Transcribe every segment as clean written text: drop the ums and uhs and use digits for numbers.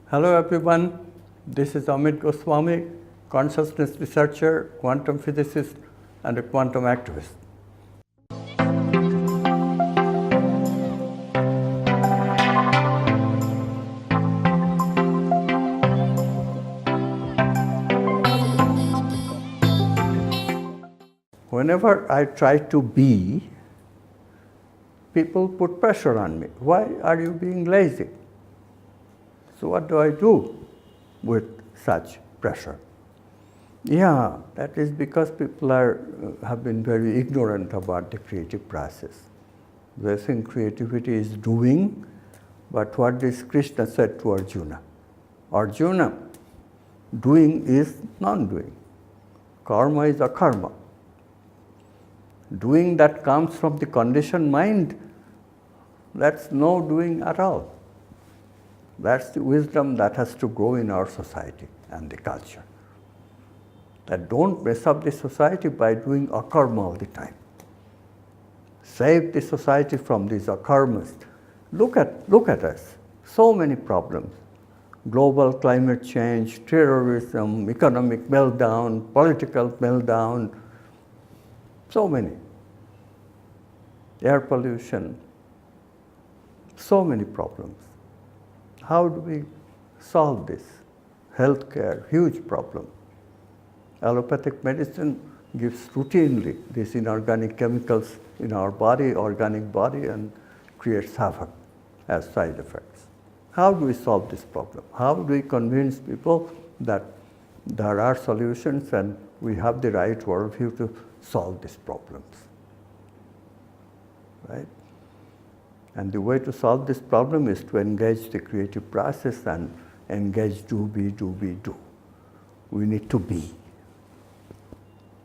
Hello everyone, this is Amit Goswami, consciousness researcher, quantum physicist, and a quantum activist. Whenever I try to be, people put pressure on me. Why are you being lazy? So what do I do with such pressure? Yeah, that is because people have been very ignorant about the creative process. They think creativity is doing, but what does Krishna said to Arjuna? Arjuna, doing is non-doing. Karma is akarma. Doing that comes from the conditioned mind, that's no doing at all. That's the wisdom that has to grow in our society and the culture. That don't mess up the society by doing akarma all the time. Save the society from these akarmas. Look at us. So many problems. Global climate change, terrorism, economic meltdown, political meltdown, so many. Air pollution, so many problems. How do we solve this? Healthcare, huge problem. Allopathic medicine gives routinely these inorganic chemicals in our body, organic body, and creates havoc as side effects. How do we solve this problem? How do we convince people that there are solutions and we have the right worldview to solve these problems? Right? And the way to solve this problem is to engage the creative process and engage do, be, do, be, do. We need to be.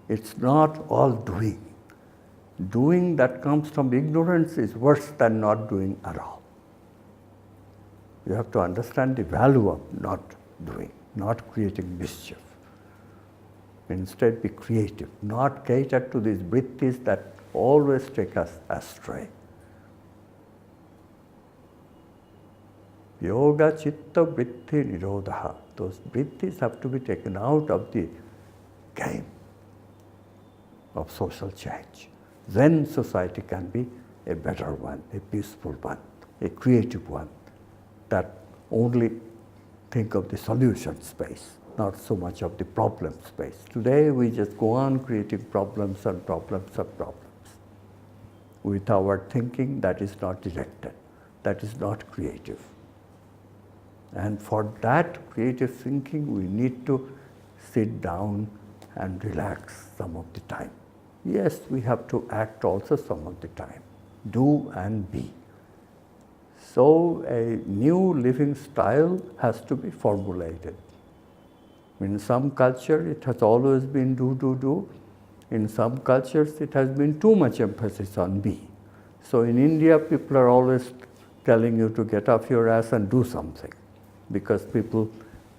It's not all doing. Doing that comes from ignorance is worse than not doing at all. You have to understand the value of not doing, not creating mischief. Instead, be creative, not cater to these vrittis that always take us astray. Yoga chitta vritti nirodha. Those vrittis have to be taken out of the game of social change. Then society can be a better one, a peaceful one, a creative one, that only think of the solution space, not so much of the problem space. Today we just go on creating problems and problems and problems. With our thinking that is not directed, that is not creative. And for that creative thinking, we need to sit down and relax some of the time. Yes, we have to act also some of the time. Do and be. So a new living style has to be formulated. In some culture, it has always been do, do, do. In some cultures, it has been too much emphasis on be. So in India, people are always telling you to get off your ass and do something, because people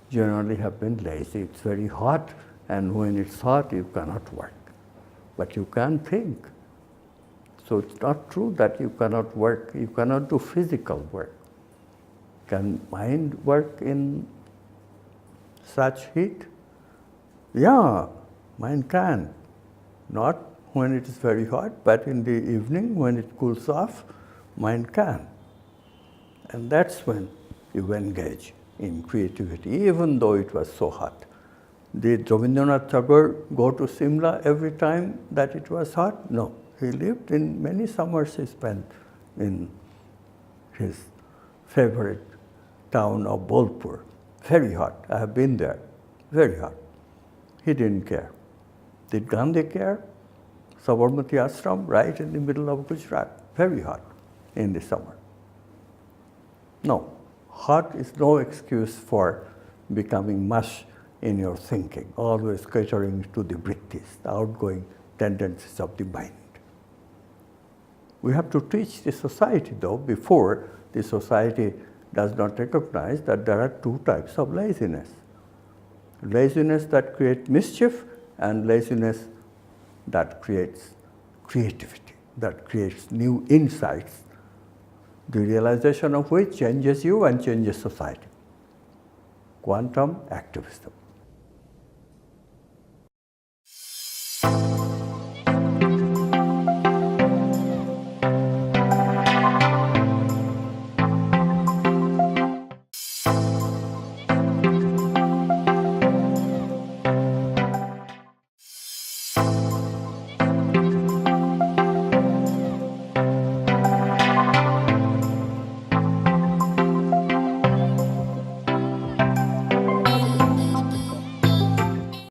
generally have been lazy. It's very hot, and when it's hot, you cannot work. But you can think. So it's not true that you cannot work. You cannot do physical work. Can mind work in such heat? Yeah, mind can. Not when it is very hot, but in the evening when it cools off, mind can. And that's when you engage in creativity, even though it was so hot. Did Rabindranath Tagore go to Simla every time that it was hot? No. He lived in many summers he spent in his favorite town of Bolpur. Very hot. I have been there. Very hot. He didn't care. Did Gandhi care? Sabarmati Ashram, right in the middle of Gujarat. Very hot in the summer. No. Hot is no excuse for becoming mush in your thinking, always catering to the vrittis, the outgoing tendencies of the mind. We have to teach the society, though, before the society does not recognize that there are two types of laziness. Laziness that creates mischief and laziness that creates creativity, that creates new insights, the realization of which changes you and changes society. Quantum activism.